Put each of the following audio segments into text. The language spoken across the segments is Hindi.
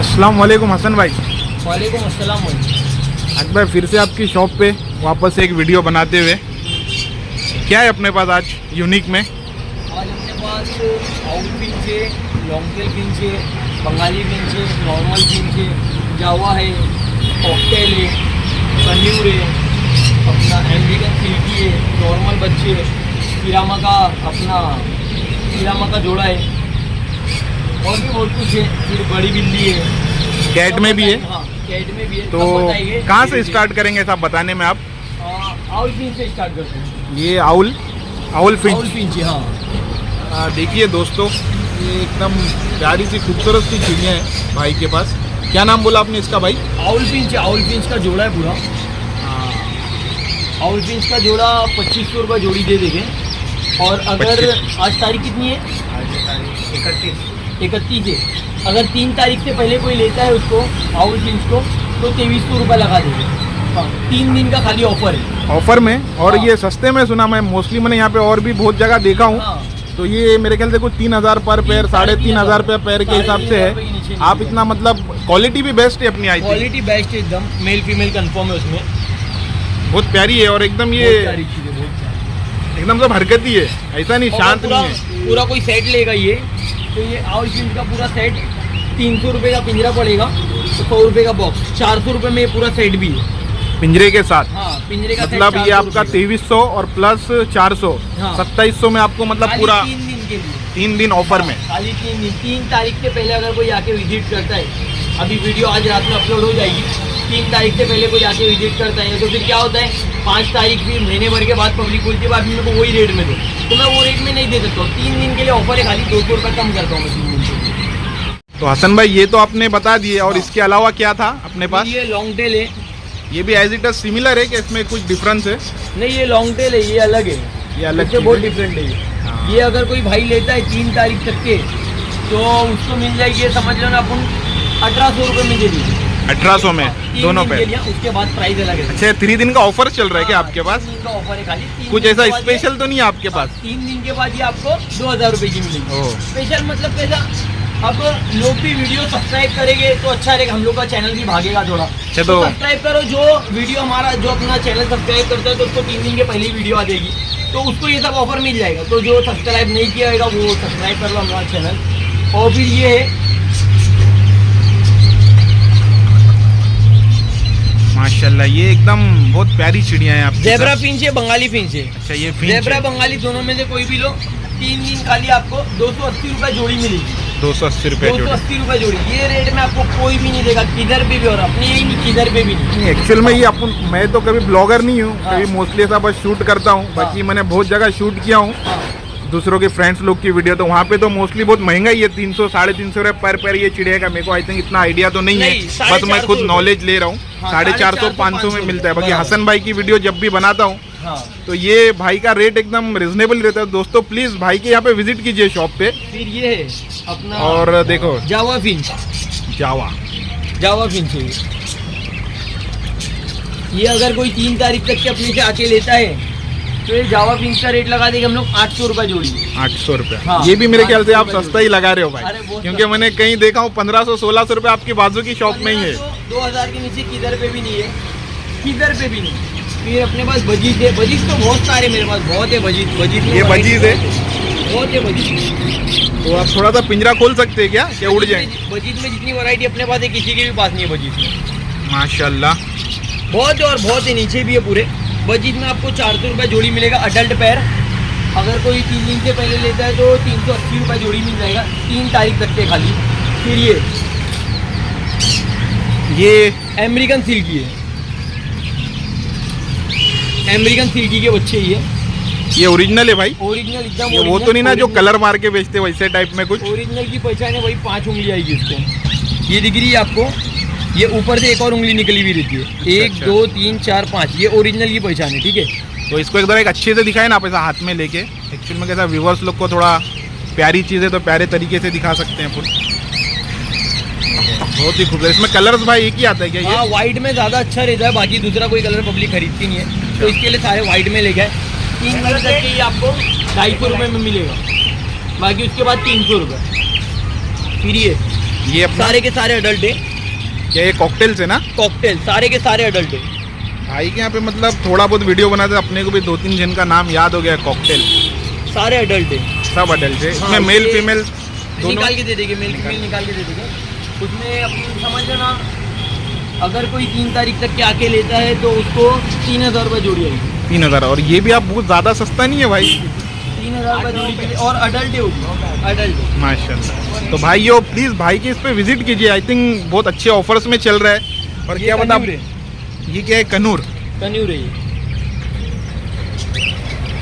अस्सलाम वालेकुम हसन भाई। वालेकुम अस्सलाम भाई। आज भाई फिर से आपकी शॉप पे वापस एक वीडियो बनाते हुए, क्या है अपने पास आज यूनिक में? आज अपने पास आउट फिंच है, लॉन्ग टेल फिंच है, बंगाली फिंच है, नॉर्मल फिंच है, जावा है, कॉकटेल है, कन्यूर है, अपना अमेरिकन सिल्की है, नॉर्मल बच्चे, पिरामा का जोड़ा है और भी बहुत कुछ है। फिर बड़ी बिल्ली है, कैट में भी है। हाँ, कैट में भी है। तो कहाँ से स्टार्ट करेंगे साहब बताने में आप? आउल फिंच से स्टार्ट करते हैं। ये आउल फिंच। आउल फिंच है, हाँ। देखिए दोस्तों, ये एकदम प्यारी सी खूबसूरत सी चिड़िया है भाई के पास। क्या नाम बोला आपने इसका भाई? आउल फिंच है, आउल फिंच का जोड़ा है पूरा। आउल फिंच का जोड़ा 2500 रुपये जोड़ी दे देंगे। और अगर आज तारीख कितनी है? आज 31 है। अगर 3 तारीख से पहले कोई लेता है उसको, आउल फिंच को, तो 2300 रुपये लगा देंगे। हाँ, 3 दिन का खाली ऑफर है। ऑफर में? और ये सस्ते में सुना मैं, मोस्टली मैंने यहाँ पे और भी बहुत जगह देखा हूँ। हाँ। तो ये मेरे ख्याल से कुछ 3000 पर पैर, 3500 रुपये पैर के हिसाब से है। आप इतना मतलब क्वालिटी भी बेस्ट है अपनी? आई थी क्वालिटी बेस्ट है एकदम, मेल फीमेल कंफर्म है उसमें। बहुत प्यारी है और एकदम ये एकदम सब हरकती है, ऐसा नहीं शांत नहीं है। पूरा कोई सेट लेगा ये, तो ये आउल फिंच का पूरा सेट 300 रुपये का पिंजरा पड़ेगा, तो 100 रुपये का बॉक्स, 400 रुपये में पूरा सेट भी है पिंजरे के साथ। हाँ, पिंजरे का मतलब ये आपका 2300 और प्लस 400, 2700 में आपको मतलब पूरा 3 दिन के लिए, 3 दिन ऑफर में। खाली 3 दिन। 3 तारीख से पहले अगर कोई आके विजिट करता है, अभी वीडियो आज रात में अपलोड हो जाएगी, 3 तारीख से पहले कोई आके विजिट करता है, तो फिर क्या होता है 5 तारीख फिर महीने भर के बाद पब्लिक बोलती है बाद मेरे को वही रेट में दो, तो मैं वो रेट में नहीं दे सकता हूँ। 3 दिन के लिए ऑफर है, खाली 200 रुपये कम करता हूँ मैं 3 दिन के। तो हसन भाई ये तो आपने बता दिए, और इसके अलावा क्या था अपने पास? ये लॉन्ग टेल है। ये भी एज इट इज सिमिलर है कि इसमें कुछ डिफरेंस है? नहीं, ये लॉन्ग टेल है, ये अलग है, ये अलग से बहुत डिफरेंट है ये। अगर कोई भाई लेता है 3 तारीख तक के, तो उसको मिल जाएगी, समझ लो ना, अपन 1800 रुपये में दे दीजिए। 1800 में दोनों पे? उसके बाद प्राइस अलग है। अच्छा, 3 दिन का ऑफर चल रहा है क्या आपके पास? 3 दिन का ऑफर है खाली। कुछ ऐसा स्पेशल तो नहीं है आपके पास? 3 दिन के बाद ये आपको 2000 रुपये की मिलेगी। स्पेशल मतलब कैसा, अब लोग भी वीडियो सब्सक्राइब करेंगे तो अच्छा रहेगा, हम लोग का चैनल भी भागेगा थोड़ा। तो सब्सक्राइब करो, जो वीडियो हमारा, जो अपना चैनल सब्सक्राइब करता है तो उसको 3 दिन के पहले ही वीडियो आ जाएगी, तो उसको ये सब ऑफर मिल जाएगा। तो जो सब्सक्राइब नहीं किया होगा वो सब्सक्राइब कर लो हमारा चैनल। और फिर ये है, माशाल्लाह, ये एकदम बहुत प्यारी चिड़िया है आपकी। ज़ेब्रा फिंच है, बंगाली फिंच है। अच्छा, ये फिंच ज़ेब्रा बंगाली दोनों में से कोई भी लो, 3 दिन खाली आपको 280 रुपये जोड़ी मिलेगी। 280 रुपये जोड़ी? 280 रुपये जोड़ी। ये रेट में आपको कोई भी नहीं देगा, किधर पे भी, और अपने ही नहीं, किधर पे भी नहीं। एक्चुअल में ये अपन, मैं तो कभी ब्लॉगर नहीं हूँ, कभी मोस्टली ऐसा बस शूट करता हूँ। बाकी मैंने बहुत जगह शूट किया हूँ दूसरों के फ्रेंड्स लोग की वीडियो, तो वहाँ पे तो मोस्टली बहुत महंगा ही है, 300 350 रुपये पर पैर ये चिड़िया का। मेरे को आई थिंक इतना आइडिया तो नहीं है, बस मैं खुद नॉलेज ले रहा हूँ। 450 500 में मिलता है। बाकी हसन भाई की वीडियो जब भी बनाता हूँ तो ये भाई का रेट एकदम रिजनेबल रहता है। दोस्तों प्लीज भाई के यहाँ पे विजिट कीजिए शॉप पे। फिर ये है अपना, और देखो, जावा फिंच। जावा फिंच है ये। अगर कोई 3 तारीख तक के अपने से आके लेता है तो ये जावा फिंच का रेट लगा देंगे हम लोग 800 रुपये जोड़ी। 800 रुपये? हाँ, ये भी मेरे ख्याल से आप सस्ता ही लगा रहे हो भाई, क्योंकि मैंने कहीं देखा हूँ 1500-1600 रुपये आपकी बाजू की शॉप में ही है। 2000 के नीचे किधर पे भी नहीं है, किधर पे भी नहीं। फिर अपने पास बजीज है, बजीज तो बहुत सारे मेरे पास, बहुत है बजीज। ये बजीज है, बहुत है बजीज। तो आप थोड़ा सा पिंजरा खोल सकते हैं क्या, कि उड़ जाए? बजीज में जितनी वैरायटी अपने पास है किसी के भी पास नहीं है बजीज में। माशाल्लाह, बहुत है, और बहुत है, नीचे भी है पूरे। बजीज में आपको 400 रुपये जोड़ी मिलेगा, अडल्ट पैर। अगर कोई 3 दिन से पहले लेता है तो 380 रुपये जोड़ी मिल जाएगा, 3 तारीख तक के खाली। फिर ये अमेरिकन सिल्की है, अमेरिकन सिल्की के बच्चे ये ओरिजिनल है भाई? ओरिजिनल एकदम। ये वो तो नहीं ना जो कलर मार के बेचते वैसे टाइप में कुछ? ओरिजिनल की पहचान है, वही 5 उंगली आएगी इसको। ये दिख रही है आपको, ये ऊपर से एक और उंगली निकली हुई रहती है। 1 2 3 4 5, ये ओरिजिनल की पहचान है, ठीक है। तो इसको एकदम एक अच्छे से दिखाए ना आप, ऐसा हाथ में लेके। एक्चुअल में कैसा, व्यूवर्स लोग को थोड़ा प्यारी चीज़ें तो प्यारे तरीके से दिखा सकते हैं अपन। बहुत ही खूबसूरत। इसमें कलर्स भाई एक ही आता है क्या ये? हाँ, व्हाइट में ज़्यादा अच्छा रहता है, बाकी दूसरा कोई कलर पब्लिक खरीदती नहीं है, तो इसके लिए सारे व्हाइट में ले गए। 3 कलर तक के ये आपको 250 रुपये में मिलेगा, बाकी उसके बाद 300 रुपये। फिर ये ये अपना सारे के सारे अडल्ट है। क्या ये कॉकटेल्स है ना? कॉकटेल सारे के सारे अडल्ट है। भाई के यहाँ पे मतलब थोड़ा बहुत वीडियो बनाते अपने को भी 2-3 जन का नाम याद हो गया। कॉकटेल सारे अडल्ट है। सब अडल्ट है। इसमें हाँ, मेल ये फीमेल दोनों निकाल के दे देंगे, मेल फीमेल निकाल के दे देंगे। उसमें अपनी समझ ना, अगर कोई 3 तारीख तक के आके लेता है तो उसको 3000 रुपये जोड़ी आएगी। 3000। और ये भी आप बहुत ज़्यादा सस्ता नहीं है भाई। 3000 रुपये जोड़ी के लिए, और अडल्ट है वो, अडल्ट। माशाल्लाह। तो भाइयों प्लीज़ भाई के इस पे विजिट कीजिए। आई थिंक बहुत अच्छे ऑफर्स में चल रहा है। और क्या बता, ये क्या है? कनूर है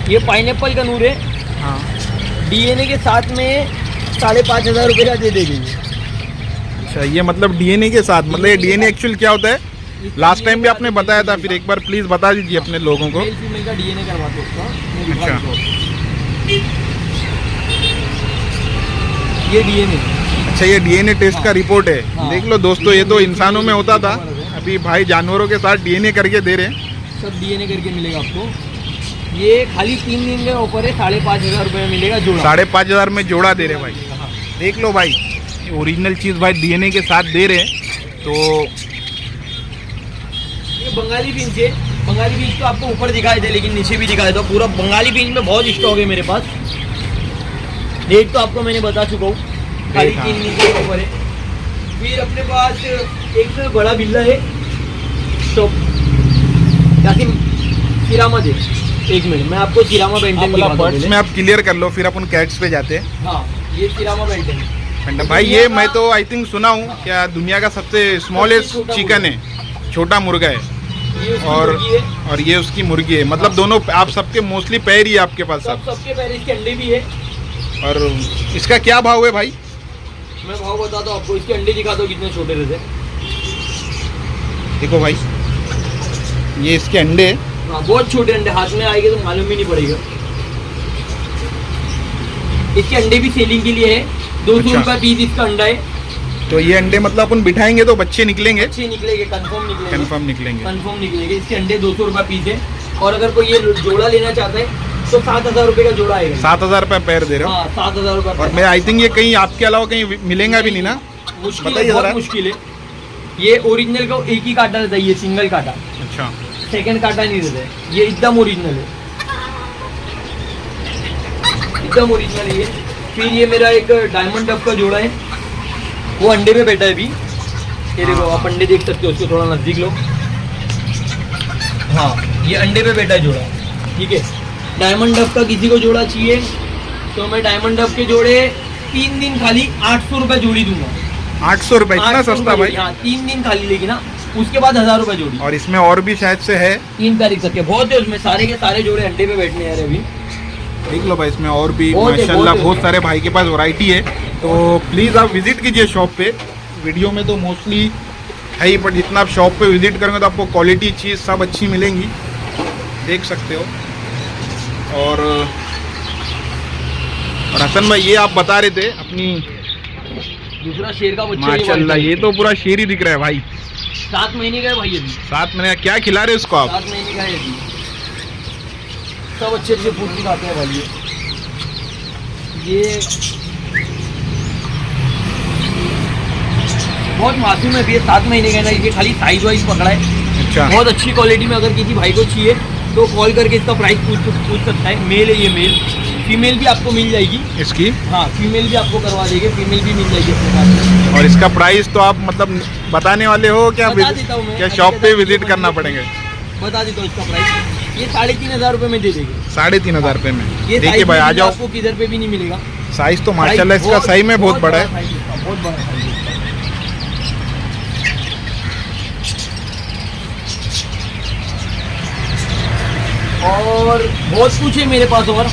ये पाइनएप्पल कनूर है। हाँ। डीएनए के साथ में 5500 रुपये का दे देंगे। अच्छा, ये मतलब डीएनए के साथ, मतलब ये डीएनए एक्चुअल क्या होता है? लास्ट टाइम भी आपने बताया था, फिर एक बार प्लीज़ बता दीजिए अपने लोगों को। मेल फीमेल का डीएनए करवाते हैं उसका। अच्छा। ये डीएनए। अच्छा, ये डीएनए टेस्ट का रिपोर्ट है। हाँ। देख लो दोस्तों, ये तो इंसानों में होता था, अभी भाई जानवरों के साथ डीएनए करके दे रहे हैं। सब डीएनए करके मिलेगा आपको। ये खाली 3 दिन का ऑफर है, 5500 रुपये में मिलेगा जोड़ा। 5500 में जोड़ा दे रहे हैं भाई। हाँ। देख लो भाई, ओरिजिनल चीज़ भाई डीएनए के साथ दे रहे हैं। तो ये बंगाली बीन्स है। बंगाली बीन्स तो आपको ऊपर दिखाई दे, लेकिन नीचे भी दिखाई दो। पूरा बंगाली बीन्स में बहुत स्टॉक है मेरे पास। रेट तो आपको मैंने बता चुका हूँ, खाली 3 दिन के ऑफर है। फिर अपने पास एक तो बड़ा बिल्ला है, तो सिरामा दे। एक मिनट, मैं आपको सिरामा बेंटन दिखाता हूँ। बर्ड्स में आप क्लियर कर लो, फिर अपन कैट्स पे जाते हैं। हाँ, ये सिरामा बेंटन। भाई ये मैं तो आई थिंक सुना हूँ क्या दुनिया का सबसे स्मॉलेस्ट चिकन है, छोटा मुर्गा है। ये उसकी और मुर्गी है। और ये उसकी मुर्गी है। मतलब दोनों आप सबके मोस्टली पैर ही है आपके पास सब। सबके पैर, इसके अंडे भी है। और इसका क्या भाव है भाई? मैं भाव बताता हूँ आपको, इसके अंडे दिखाता हूँ कितने छोटे रहते हैं। देखो भाई, ये इसके अंडे है। हाँ, बहुत छोटे अंडे, हाथ में आएंगे तो मालूम भी नहीं पड़ेगा। इसके अंडे भी सेलिंग के लिए है। 200 अच्छा। रुपये पीस इसका अंडा है। तो ये अंडे मतलब अपन बिठाएंगे तो बच्चे निकलेंगे? अच्छे निकलेंगे, कंफर्म निकलेंगे। कंफर्म निकलेंगे। कंफर्म निकलेंगे। इसके अंडे 200 रुपये पीस है। और अगर कोई ये जोड़ा लेना चाहता है तो 7000 रुपये का जोड़ा आएगा। 7000 रुपये पैर दे रहे हो? हाँ, 7000 रुपये। और मैं आई थिंक ये कहीं आपके अलावा कहीं मिलेगा भी नहीं ना? मुश्किल है, बताइए बहुत जरा। मुश्किल है। ये ओरिजिनल का एक ही कांटा रहता है, ये सिंगल कांटा, अच्छा। सेकंड कांटा नहीं रहता है। ये एकदम ओरिजिनल है, एकदम ओरिजिनल है ये। फिर ये मेरा एक डायमंड डब का जोड़ा है, वो अंडे पे बैठा है अभी। ये देखो, आप अंडे देख सकते हो, उसको थोड़ा नजदीक लो। हाँ, ये अंडे पे बैठा है जोड़ा, ठीक है। डायमंड डब का किसी को जोड़ा चाहिए तो मैं डायमंड डब के जोड़े 3 दिन खाली 800 रुपये जोड़ी दूंगा। 800 रुपये? इतना 800 सस्ता भाई? हाँ, 3 दिन खाली लेगी ना, उसके बाद 1000 रुपये जोड़ी। और इसमें और भी शायद से है? 3 तारीख तक के बहुत है उसमें, सारे के सारे जोड़े अंडे पे बैठने आ रहे अभी। देख लो भाई, इसमें और भी बहुत है, माशाल्लाह बहुत बहुत है। सारे भाई के पास वैरायटी है। तो प्लीज़ आप विजिट कीजिए शॉप पे। वीडियो में तो मोस्टली है ही, पर जितना आप शॉप पे विजिट करेंगे तो आपको क्वालिटी चीज़ सब अच्छी मिलेंगी, देख सकते हो। और हसन भाई, ये आप बता रहे थे अपनी दूसरा शेर का बच्चा माशाल्लाह, ये तो पूरा शेर ही दिख रहा है भाई। 7 महीने का है भाई अभी। 7 महीने? क्या खिला रहे हो उसको आप? 7 महीने का है अभी। सब अच्छे अच्छे फूड दिखाते हैं भाई। ये बहुत मासूम है, ये 7 महीने का है ना, ये खाली साइज वाइज पकड़ा है। अच्छा। बहुत अच्छी क्वालिटी में अगर किसी भाई को चाहिए तो कॉल करके इसका प्राइस पूछ सकता है। मेल है ये, मेल। फीमेल भी आपको मिल जाएगी इसकी? हाँ, फीमेल भी आपको करवा देंगे, फीमेल भी मिल जाएगी अपने पास। और इसका प्राइस तो आप मतलब बताने वाले हो क्या? बता देता हूँ मैं। क्या शॉप पे विजिट करना पड़ेगा? बता देता हूँ इसका प्राइस। ये 3500 रुपये में दे देंगे। 3500 रुपये में? ये देखिए भाई, आ जाओ। आपको किधर पे भी नहीं मिलेगा। साइज तो माशाल्लाह इसका सही में बहुत बड़ा है। बहुत बड़ा साइज है। और बहुत कुछ है मेरे पास, और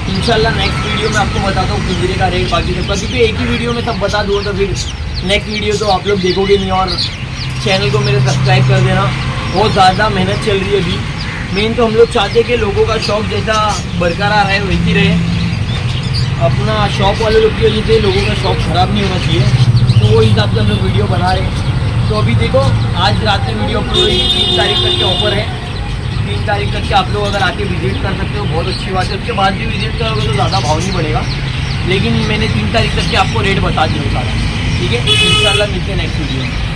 इंशाल्लाह नेक्स्ट वीडियो में आपको बताता हूँ पिंजरे का रेट, बाकी सबका, क्योंकि एक ही वीडियो में सब बता दूँ तो फिर नेक्स्ट वीडियो तो आप लोग देखोगे नहीं। और चैनल को मेरे सब्सक्राइब कर देना। बहुत ज़्यादा मेहनत चल रही है अभी। मेन तो हम लोग चाहते हैं कि लोगों का शौक जैसा बरकरार है वैसी रहे। अपना शॉप वाले लोग की वजह से लोगों का शौक ख़राब नहीं होना चाहिए, तो वो हिसाब से हम लोग वीडियो बना रहे हैं। तो अभी देखो, आज रात में वीडियो अपलोड हुई। 3 तारीख तक के ऑफर है। 3 तारीख तक के आप लोग अगर आके विजिट कर सकते हो, बहुत अच्छी बात है। उसके बाद भी विजिट करोगे तो ज़्यादा भाव नहीं पड़ेगा, लेकिन मैंने 3 तारीख तक के आपको रेट बता दिया सारा। ठीक है, इंशाल्लाह मिलते हैं नेक्स्ट वीडियो में।